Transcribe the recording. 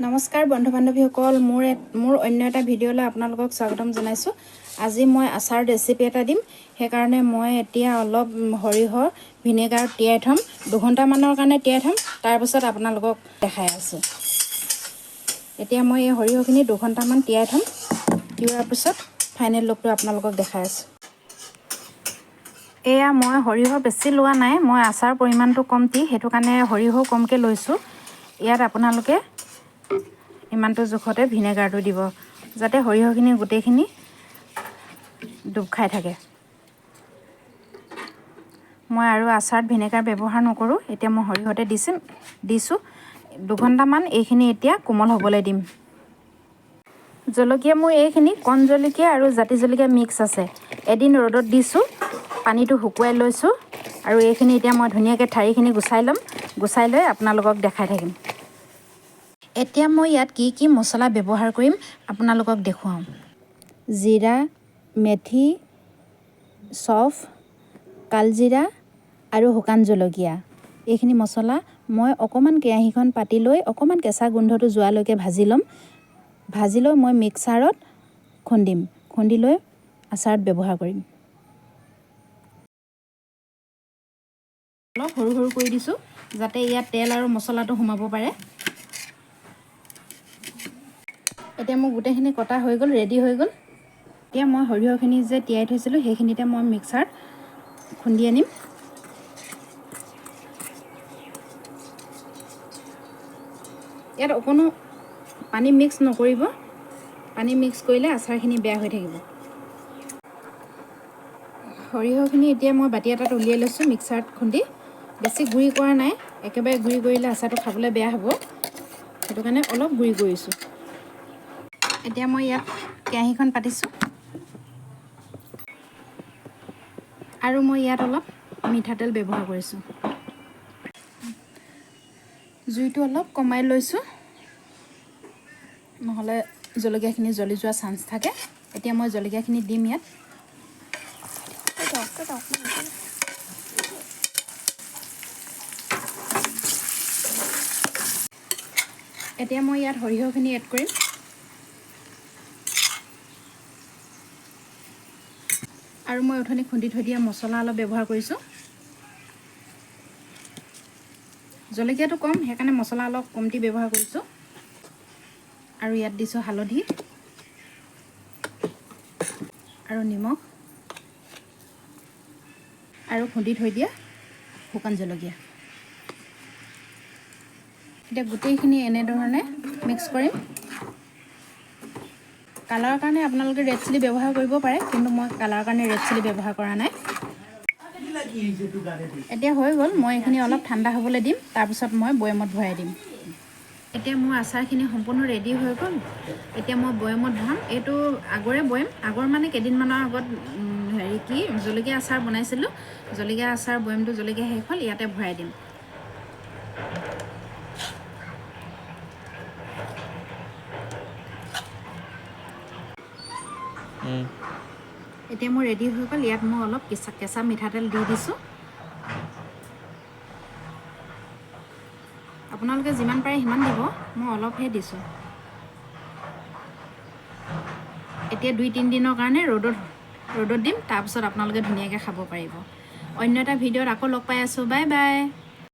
নমস্কাৰ বন্ধু বান্ধৱীসকল মোৰ অন্য এটা ভিডিঅ'লৈ আপোনালোকক স্বাগতম জনাইছোঁ। আজি মই আচাৰ ৰেচিপি এটা দিম। সেইকাৰণে মই এতিয়া অলপ সৰিয়হ ভিনেগাৰত তিয়াই থ'ম, 2 ঘণ্টামানৰ কাৰণে তিয়াই থ'ম। তাৰপিছত আপোনালোকক দেখাই আছোঁ। এতিয়া মই এই সৰিয়হখিনি 2 ঘণ্টামান তিয়াই থ'ম। তিওৱাৰ পিছত ফাইনেল লুকটো আপোনালোকক দেখাই আছোঁ। এয়া মই সৰিয়হ বেছি লোৱা নাই, মই আচাৰ পৰিমাণটো কমটি, সেইটো কাৰণে সৰিয়হ কমকৈ লৈছোঁ। ইয়াত আপোনালোকে ইমানটো জোখতে ভিনেগাৰটো দিব, যাতে সৰিয়হখিনি গোটেইখিনি ডুব খাই থাকে। মই আৰু আচাৰত ভিনেগাৰ ব্যৱহাৰ নকৰোঁ। এতিয়া মই সৰিয়হতে দিছোঁ 2 ঘণ্টামান। এইখিনি এতিয়া কোমল হ'বলৈ দিম। জলকীয়া মোৰ এইখিনি কণ জলকীয়া আৰু জাতি জলকীয়া মিক্স আছে। এদিন ৰ'দত দিছোঁ, পানীটো শুকুৱাই লৈছোঁ, আৰু এইখিনি এতিয়া মই ধুনীয়াকৈ ঠাৰিখিনি গুচাই ল'ম। গুচাই লৈ আপোনালোকক দেখাই থাকিম। এতিয়া মই ইয়াত কি কি মছলা ব্যৱহাৰ কৰিম আপোনালোকক দেখুৱাম। জিৰা, মেথি, চফ, কালজিৰা আৰু শুকান জলকীয়া। এইখিনি মছলা মই অকণমান কেৰাহীখন পাতি লৈ অকণমান কেঁচা গোন্ধটো যোৱালৈকে ভাজি ল'ম। ভাজি লৈ মই মিক্সাৰত খুন্দিম, খুন্দি লৈ আচাৰত ব্যৱহাৰ কৰিম। অলপ সৰু সৰু কৰি দিছোঁ, যাতে ইয়াত তেল আৰু মছলাটো সোমাব পাৰে। এতিয়া মোৰ গোটেইখিনি কটা হৈ গ'ল, ৰেডি হৈ গ'ল। এতিয়া মই সৰিয়হখিনি যে তিয়াই থৈছিলোঁ, সেইখিনিতে মই মিক্সাৰত খুন্দি আনিম। ইয়াত অকণো পানী মিক্স নকৰিব, পানী মিক্স কৰিলে আচাৰখিনি বেয়া হৈ থাকিব। সৰিয়হখিনি এতিয়া মই বাতি এটাত উলিয়াই লৈছোঁ, মিক্সাৰত খুন্দি। বেছি গুড়ি কৰা নাই, একেবাৰে গুড়ি কৰিলে আচাৰটো খাবলৈ বেয়া হ'ব, সেইটো কাৰণে অলপ গুড়ি কৰিছোঁ। এতিয়া মই ইয়াত কেৰাহীখন পাতিছোঁ, আৰু মই ইয়াত অলপ মিঠাতেল ব্যৱহাৰ কৰিছোঁ। জুইটো অলপ কমাই লৈছোঁ, নহ'লে জলকীয়াখিনি জ্বলি যোৱা চান্স থাকে। এতিয়া মই জলকীয়াখিনি দিম ইয়াত। এতিয়া মই ইয়াত সৰিয়হখিনি এড কৰিম। আৰু মই অথনি খুন্দি থৈ দিয়া মছলা অলপ ব্যৱহাৰ কৰিছোঁ। জলকীয়াটো কম, সেইকাৰণে মছলা অলপ কমটি ব্যৱহাৰ কৰিছোঁ। আৰু ইয়াত দিছোঁ হালধি আৰু নিমখ আৰু খুন্দি থৈ দিয়া শুকান জলকীয়া। এতিয়া গোটেইখিনি এনেধৰণে মিক্স কৰিম। কালাৰৰ কাৰণে আপোনালোকে ৰেড চিলি ব্যৱহাৰ কৰিব পাৰে, কিন্তু মই কালাৰৰ কাৰণে ৰেড চিলি ব্যৱহাৰ কৰা নাই। এতিয়া হৈ গ'ল, মই এইখিনি অলপ ঠাণ্ডা হ'বলৈ দিম, তাৰপিছত মই বৈয়ামত ভৰাই দিম। এতিয়া মোৰ আচাৰখিনি সম্পূৰ্ণ ৰেডি হৈ গ'ল। এতিয়া মই বৈয়ামত ভৰাম। এইটো আগৰে বৈয়াম, আগৰ মানে কেইদিনমানৰ আগত জলকীয়া আচাৰ বনাইছিলোঁ। জলকীয়া আচাৰ বৈয়ামটো জলকীয়া শেষ হ'ল, ইয়াতে ভৰাই দিম। এতিয়া মোৰ ৰেডি হৈ গ'ল। ইয়াত মই অলপ কেঁচা মিঠাতেল দি দিছোঁ। আপোনালোকে যিমান পাৰে সিমান দিব, মই অলপহে দিছোঁ। এতিয়া 2-3 দিনৰ কাৰণে ৰ'দত দিম, তাৰপিছত আপোনালোকে ধুনীয়াকৈ খাব পাৰিব। অন্য এটা ভিডিঅ'ত আকৌ লগ পাই আছোঁ। Bye bye.